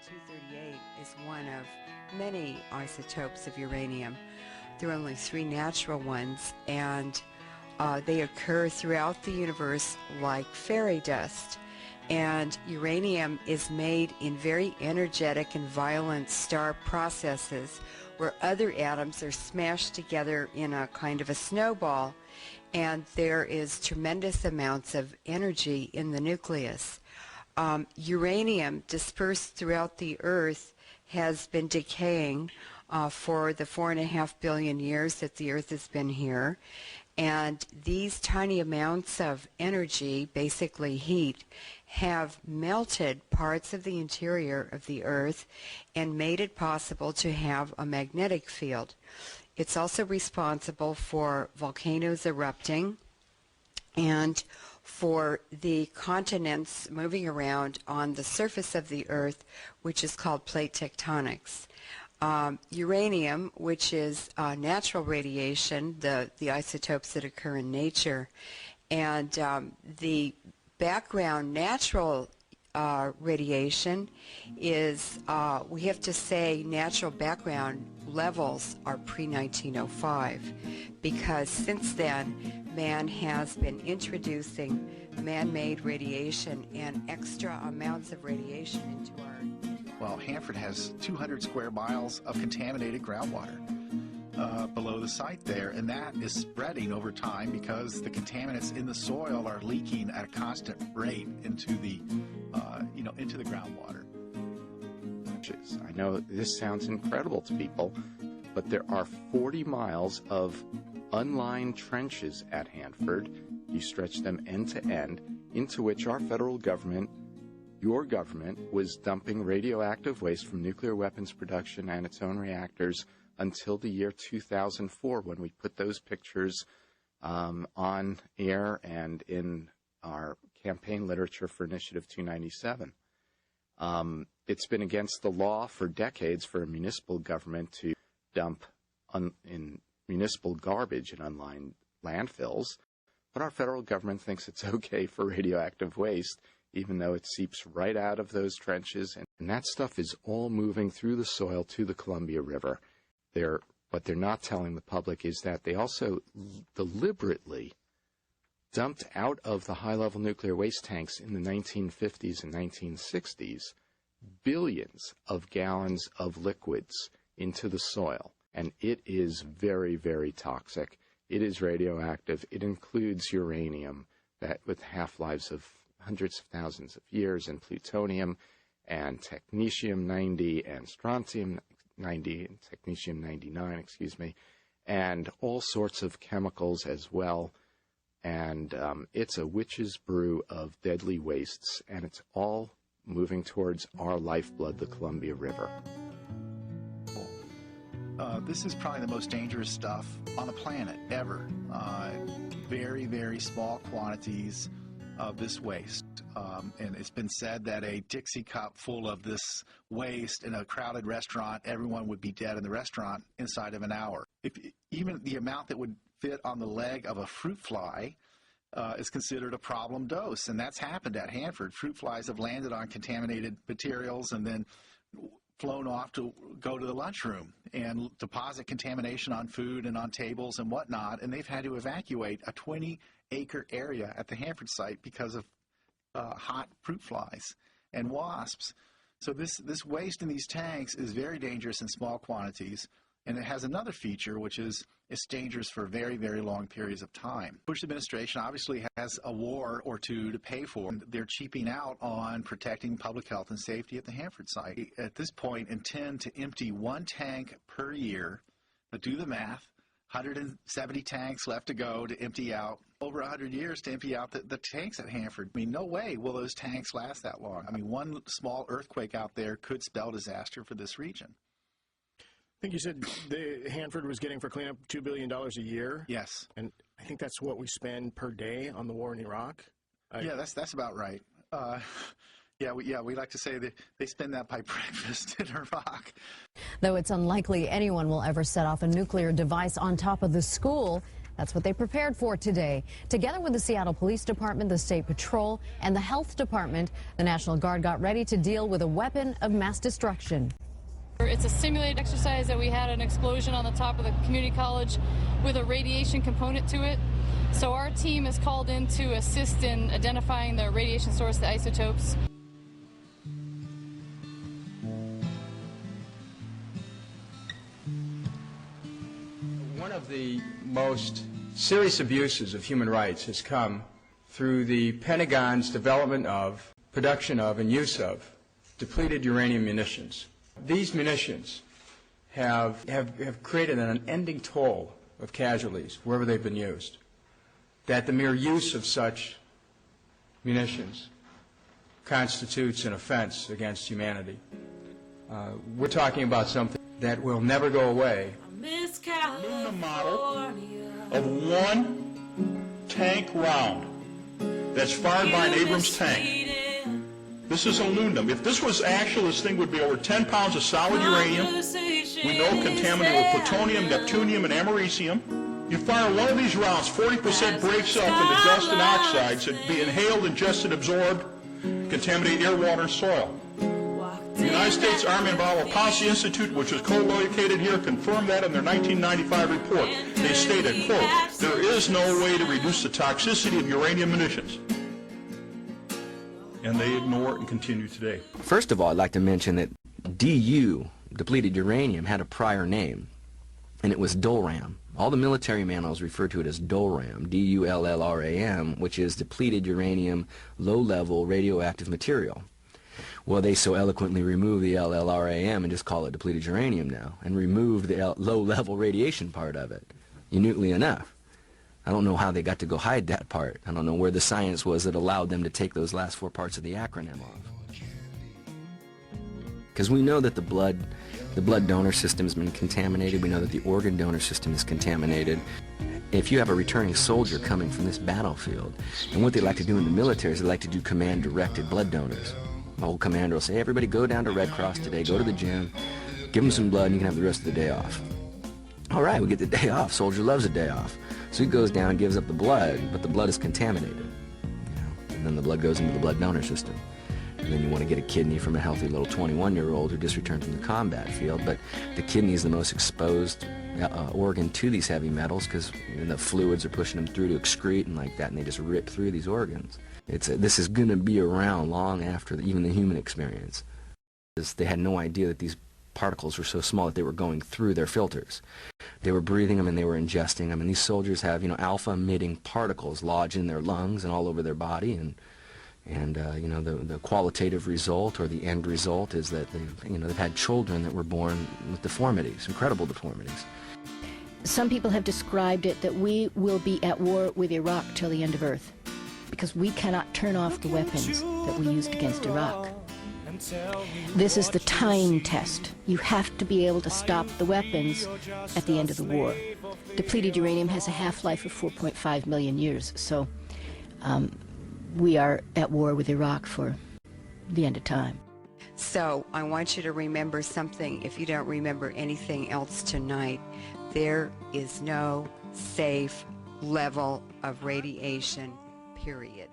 238 is one of many isotopes of uranium. There are only 3 natural ones, and they occur throughout the universe like fairy dust. And uranium is made in very energetic and violent star processes where other atoms are smashed together in a kind of a snowball, and there is tremendous amounts of energy in the nucleus. Uranium dispersed throughout the Earth has been decaying for the 4.5 billion years that the Earth has been here. And these tiny amounts of energy, basically heat, have melted parts of the interior of the Earth and made it possible to have a magnetic field. It's also responsible for volcanoes erupting and for the continents moving around on the surface of the Earth, which is called plate tectonics. Uranium, which is natural radiation, the isotopes that occur in nature, and the background natural radiation is, we have to say, natural background levels are pre-1905, because since then man has been introducing man-made radiation and extra amounts of radiation into our... Well, Hanford has 200 square miles of contaminated groundwater below the site there, and that is spreading over time because the contaminants in the soil are leaking at a constant rate into the, into the groundwater. I know this sounds incredible to people, but there are 40 miles of unlined trenches at Hanford. You stretch them end to end, into which our federal government, your government, was dumping radioactive waste from nuclear weapons production and its own reactors until the year 2004, when we put those pictures on air and in our campaign literature for Initiative 297. It's been against the law for decades for a municipal government to dump in municipal garbage in unlined landfills, but our federal government thinks it's okay for radioactive waste, even though it seeps right out of those trenches, and that stuff is all moving through the soil to the Columbia River. What they're not telling the public is that they also deliberately dumped out of the high-level nuclear waste tanks in the 1950s and 1960s billions of gallons of liquids into the soil, and it is very, very toxic. It is radioactive. It includes uranium, that with half-lives of hundreds of thousands of years, and plutonium, and technetium-90, and strontium-90, and technetium-99, and all sorts of chemicals as well. And it's a witch's brew of deadly wastes, and it's all moving towards our lifeblood, the Columbia River. This is probably the most dangerous stuff on the planet ever. Very, very small quantities of this waste. And it's been said that a Dixie cup full of this waste in a crowded restaurant, everyone would be dead in the restaurant inside of an hour. Even the amount that would fit on the leg of a fruit fly is considered a problem dose, and that's happened at Hanford. Fruit flies have landed on contaminated materials and then flown off to go to the lunchroom and deposit contamination on food and on tables and whatnot, and they've had to evacuate a 20-acre area at the Hanford site because of hot fruit flies and wasps. So this waste in these tanks is very dangerous in small quantities, and it has another feature, which is it's dangerous for very, very long periods of time. The Bush administration obviously has a war or two to pay for. They're cheaping out on protecting public health and safety at the Hanford site. At this point, intend to empty 1 tank per year. But do the math. 170 tanks left to go to empty out. Over 100 years to empty out the tanks at Hanford. I mean, no way will those tanks last that long. I mean, one small earthquake out there could spell disaster for this region. I think you said Hanford was getting for cleanup $2 billion a year. Yes. And I think that's what we spend per day on the war in Iraq. Yeah, that's about right. We like to say that they spend that by breakfast in Iraq. Though it's unlikely anyone will ever set off a nuclear device on top of the school, That's what they prepared for today. Together with the Seattle Police Department, the State Patrol, and the Health Department, the National Guard got ready to deal with a weapon of mass destruction. It's a simulated exercise that we had an explosion on the top of the community college with a radiation component to it. So our team is called in to assist in identifying the radiation source, the isotopes. One of the most serious abuses of human rights has come through the Pentagon's development of, production of, and use of depleted uranium munitions. These munitions have created an unending toll of casualties wherever they've been used. That the mere use of such munitions constitutes an offense against humanity. We're talking about something that will never go away. A model of one tank round that's fired by an Abrams tank. This is aluminum. If this was actual, this thing would be over 10 pounds of solid uranium. We know contaminated with plutonium, neptunium, and americium. You fire one of these rounds, 40% breaks up into dust and oxides that be inhaled, ingested, absorbed, contaminate air, water, and soil. The United States Army and Naval Policy Institute, which was co-located here, confirmed that in their 1995 report. They stated, quote, "There is no way to reduce the toxicity of uranium munitions." And they ignore it and continue today. First of all, I'd like to mention that DU, depleted uranium, had a prior name, and it was DOLRAM. All the military manuals refer to it as DOLRAM, D-U-L-L-R-A-M, which is depleted uranium, low-level radioactive material. Well, they so eloquently removed the LLRAM and just call it depleted uranium now, and removed the low-level radiation part of it, uniquely enough. I don't know how they got to go hide that part. I don't know where the science was that allowed them to take those last four parts of the acronym off. Because we know that the blood donor system has been contaminated. We know that the organ donor system is contaminated. If you have a returning soldier coming from this battlefield, and what they like to do in the military is they like to do command-directed blood donors. The whole commander will say, everybody go down to Red Cross today, go to the gym, give them some blood, and you can have the rest of the day off. All right, we get the day off. Soldier loves a day off. So he goes down and gives up the blood, but the blood is contaminated. And then the blood goes into the blood donor system. And then you want to get a kidney from a healthy little 21-year-old who just returned from the combat field, but the kidney is the most exposed organ to these heavy metals because the fluids are pushing them through to excrete and like that, and they just rip through these organs. This is going to be around long after even the human experience. They had no idea that these particles were so small that they were going through their filters. They were breathing them and they were ingesting them, and these soldiers have, alpha-emitting particles lodged in their lungs and all over their body, and the qualitative result or the end result is that they've had children that were born with deformities, incredible deformities. Some people have described it that we will be at war with Iraq till the end of Earth because we cannot turn off the weapons that we used against Iraq. This is the time test. You have to be able to stop the weapons at the end of the war. Depleted uranium has a half-life of 4.5 million years, so we are at war with Iraq for the end of time. So I want you to remember something. If you don't remember anything else tonight, there is no safe level of radiation, period.